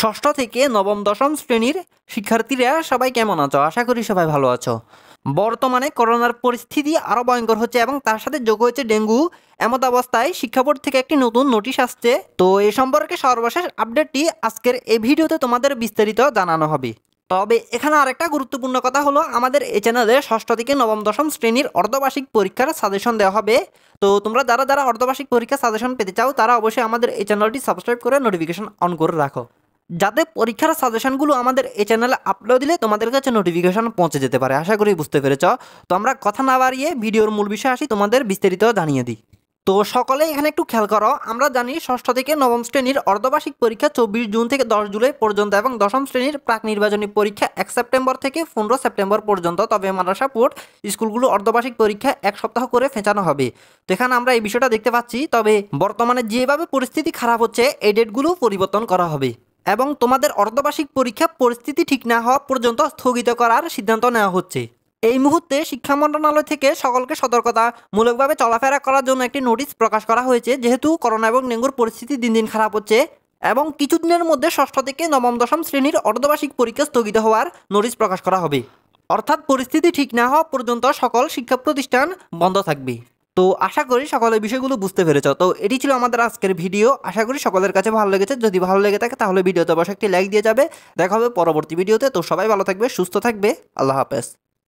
ষষ্ঠ থেকে নবম দশম শ্রেণীর শিক্ষার্থীরা সবাই কেমন আছো? আশা করি সবাই ভালো আছো। বর্তমানে করোনার পরিস্থিতি আরও ভয়ঙ্কর হচ্ছে এবং তার সাথে যোগ হয়েছে ডেঙ্গু। এমত অবস্থায় শিক্ষা বোর্ড থেকে একটি নতুন নোটিশ আসছে। তো এ সম্পর্কে সর্বশেষ আপডেটটি আজকের এই ভিডিওতে তোমাদের বিস্তারিত জানানো হবে। তবে এখানে আরেকটা গুরুত্বপূর্ণ কথা হলো, আমাদের এই চ্যানেলে ষষ্ঠ থেকে নবম দশম শ্রেণীর অর্ধবার্ষিক পরীক্ষার সাজেশন দেওয়া হবে। তো তোমরা যারা অর্ধবার্ষিক পরীক্ষার সাজেশন পেতে চাও তারা অবশ্যই আমাদের এই চ্যানেলটি সাবস্ক্রাইব করে নোটিফিকেশন অন করে রাখো, যাতে পরীক্ষার সাজেশনগুলো আমাদের এই চ্যানেলে আপলোড দিলে তোমাদের কাছে নোটিফিকেশন পৌঁছে যেতে পারে। আশা করি বুঝতে পেরেছ। তো আমরা কথা না বাড়িয়ে ভিডিওর মূল বিষয় আসি, তোমাদের বিস্তারিত জানিয়ে দিই। তো সকলে এখানে একটু খেয়াল করো, আমরা জানি ষষ্ঠ থেকে নবম শ্রেণীর অর্ধবার্ষিক পরীক্ষা 24 জুন থেকে 10 জুলাই পর্যন্ত এবং দশম শ্রেণীর প্রাক নির্বাচনী পরীক্ষা 1 সেপ্টেম্বর থেকে 15 সেপ্টেম্বর পর্যন্ত। তবে মাদ্রাসা বোর্ড স্কুলগুলো অর্ধবার্ষিক পরীক্ষা 1 সপ্তাহ করে ফেঁচানো হবে। তো এখানে আমরা এই বিষয়টা দেখতে পাচ্ছি। তবে বর্তমানে যেভাবে পরিস্থিতি খারাপ হচ্ছে, এই ডেটগুলো পরিবর্তন করা হবে এবং তোমাদের অর্ধবার্ষিক পরীক্ষা পরিস্থিতি ঠিক না হওয়া পর্যন্ত স্থগিত করার সিদ্ধান্ত নেওয়া হচ্ছে। এই মুহূর্তে শিক্ষা মন্ত্রণালয় থেকে সকলকে সতর্কতামূলকভাবে চলাফেরা করার জন্য একটি নোটিশ প্রকাশ করা হয়েছে, যেহেতু করোনা এবং ডেঙ্গুর পরিস্থিতি দিন দিন খারাপ হচ্ছে এবং কিছুদিনের মধ্যে ষষ্ঠ থেকে নবম দশম শ্রেণীর অর্ধবার্ষিক পরীক্ষা স্থগিত হওয়ার নোটিশ প্রকাশ করা হবে। অর্থাৎ পরিস্থিতি ঠিক না হওয়া পর্যন্ত সকল শিক্ষা প্রতিষ্ঠান বন্ধ থাকবে। তো আশা করি সকলের বিষয়গুলো বুঝতে পেরেছ। তো এটি ছিল আমাদের আজকের ভিডিও। আশা করি সকলের কাছে ভালো লেগেছে। যদি ভালো লেগে থাকে তাহলে ভিডিওতে অবশ্যই একটি লাইক দিয়ে যাবে। দেখা হবে পরবর্তী ভিডিওতে। তো সবাই ভালো থাকবে, সুস্থ থাকবে। আল্লাহ হাফেজ।